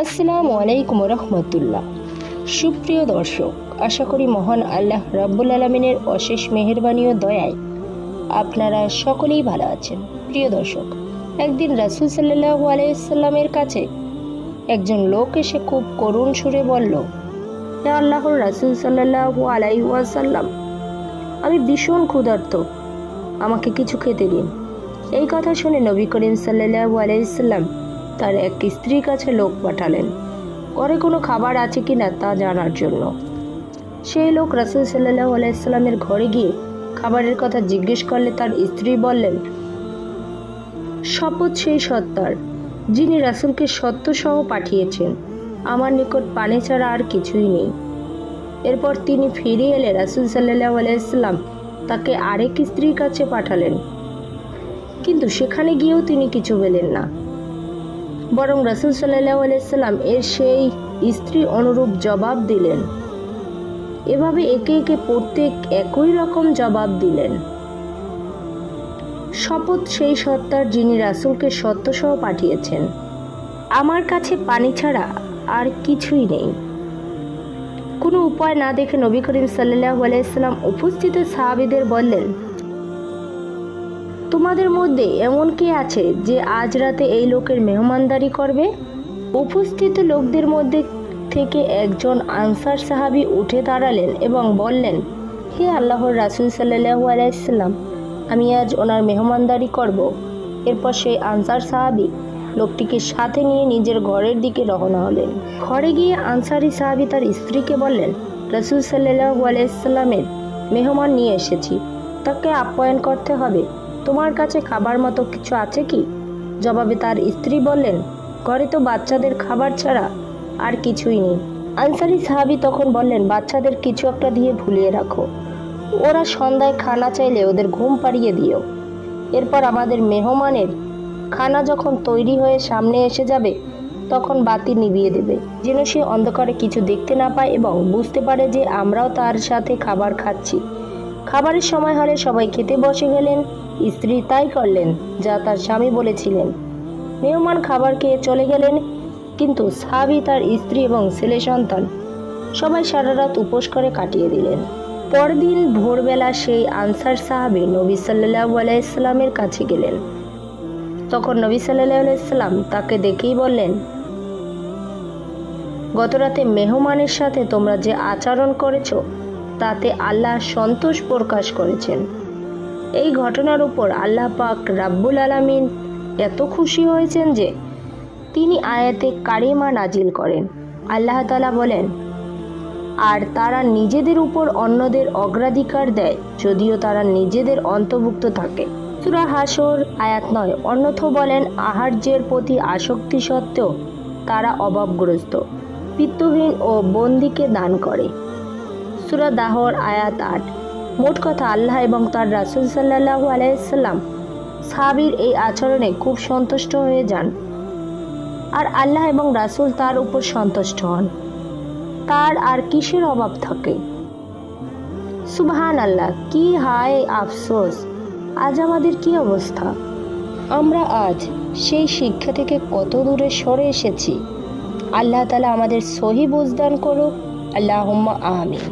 আসসালামু আলাইকুম রহমতুল্লাহ। সুপ্রিয় দর্শক, আশা করি মহান আল্লাহ রাব্বুল আলামিনের অশেষ মেহেরবানি ও দয়ায় আপনারা সকলেই ভালো আছেন। প্রিয় দর্শক, একদিন রাসূল সাল্লাল্লাহু আলাইহি সাল্লামের কাছে একজন লোক এসে খুব করুণ সুরে বলল, হে আল্লাহর রাসূল সাল্লাল্লাহু আলাইহি ওয়াসাল্লাম, আমি ভীষণ ক্ষুধার্ত, আমাকে কিছু খেতে দিন। এই কথা শুনে নবী করিম সাল্লাল্লাহু আলাইহি সাল্লাম তার এক স্ত্রীর কাছে লোক পাঠালেন ঘরে কোনো খাবার আছে কিনা তা জানার জন্য। সেই লোক রাসূল সাল্লাল্লাহু আলাইহি সাল্লামের ঘরে গিয়ে খাবারের কথা জিজ্ঞেস করলে তার স্ত্রী বললেন, শপথ সেই সত্তার যিনি রাসূলকে সত্য সহ পাঠিয়েছেন, আমার নিকট পানি ছাড়া আর কিছুই নেই। এরপর তিনি ফিরে এলে রাসূল সাল্লাল্লাহু আলাইহি সাল্লাম তাকে আরেক স্ত্রীর কাছে পাঠালেন, কিন্তু সেখানে গিয়েও তিনি কিছু পেলেন না, বরং রাসূল সাল্লাল্লাহু আলাইহি সাল্লাম এর সেই স্ত্রী অনুরূপ জবাব দিলেন। এভাবে একে একে প্রত্যেক একই রকম জবাব দিলেন। শপথ সেই সত্তার যিনি রাসূলকে সত্য সহ পাঠিয়েছেন, আমার কাছে পানি ছাড়া আর কিছুই নেই। কোনো উপায় না দেখে নবী করিম সাল্লাল্লাহু আলাইহি সাল্লাম উপস্থিত সাহাবীদের বললেন, তোমাদের মধ্যে এমন কে আছে যে আজ রাতে এই লোকের মেহমানদারি করবে? উপস্থিত লোকদের মধ্যে থেকে একজন আনসার সাহাবী উঠে দাঁড়ালেন এবং বললেন, হে আল্লাহর রাসূল সাল্লাল্লাহু আলাইহি সাল্লাম, আমি আজ ওনার মেহমানদারি করব। এরপর সেই আনসার সাহাবী লোকটিকে সাথে নিয়ে নিজের ঘরের দিকে রওনা হলেন। ঘরে গিয়ে আনসারি সাহাবী তার স্ত্রীকে বললেন, রাসূল সাল্লাল্লাহু আলাইহি সাল্লামের মেহমান নিয়ে এসেছি, তাকে আপ্যায়ন করতে হবে, তোমার কাছে খাবার মতো কিছু আছে কি? জবাবে তার স্ত্রী বললেন, ঘরে তো বাচ্চাদের খাবার ছাড়া আর কিছুই নেই। আনসারি সাহাবী তখন বললেন, বাচ্চাদের কিছু একটা দিয়ে ভুলিয়ে রাখো, ওরা সন্ধ্যায় খানা চাইলে ওদের ঘুম পাড়িয়ে দিও। এরপর আমাদের মেহমানের খানা যখন তৈরি হয়ে সামনে এসে যাবে তখন বাতি নিভিয়ে দেবে, যেন সে অন্ধকারে কিছু দেখতে না পায় এবং বুঝতে পারে যে আমরাও তার সাথে খাবার খাচ্ছি। খাবারের সময় হলে সবাই খেতে বসে গেলেন। স্ত্রী তাই করলেন যা তার স্বামী বলেছিলেন। মেহমান খাবার খেয়ে চলে গেলেন, কিন্তু সাহাবী, তার স্ত্রী এবং ছেলে সন্তান সবাই সারা রাত উপোস করে কাটিয়ে দিলেন। পরদিন ভোরবেলা সেই আনসার সাহাবী নবী সাল্লাল্লাহু আলাইহি সাল্লামের কাছে গেলেন। তখন নবী সাল্লাল্লাহু আলাইহি সাল্লাম তাকে দেখেই বললেন, গতরাতে মেহমানের সাথে তোমরা যে আচরণ করেছ তাতে আল্লাহ সন্তোষ প্রকাশ করেছেন। এই ঘটনার উপর আল্লাহ পাক রাব্বুল আলামিন এত খুশি হয়েছেন যে তিনি আয়াতে কারিমা নাজিল করেন। আল্লাহ তাআলা বলেন, আর তারা নিজেদের উপর অন্যদের অগ্রাধিকার দেয় যদিও তারা নিজেদের অন্তর্ভুক্ত থাকে। সূরা হাশর আয়াত 9। অন্যথা বলেন, আহার্যের প্রতি আসক্তি সত্ত্বেও তারা অভাবগ্রস্ত, পিত্তহীন ও বন্দীকে দান করে। সূরা দাহর আয়াত 8। মোট কথা, আল্লাহ এবং তার রাসূল সাল্লাল্লাহু আলাইহি সাল্লাম সাহাবীর এই আচরণে খুব সন্তুষ্ট হয়ে যান, আর আল্লাহ এবং রাসূল তার উপর সন্তুষ্ট হন। তার আর কিসের অভাব থাকে? সুবহানাল্লাহ, কি হায় আফসোস, আজ আমাদের কি অবস্থা! আমরা আজ সেই শিক্ষা থেকে কত দূরে সরে এসেছি। আল্লাহ তাআলা আমাদের সহি বুঝদান করুক। আল্লাহুম্মা আমিন।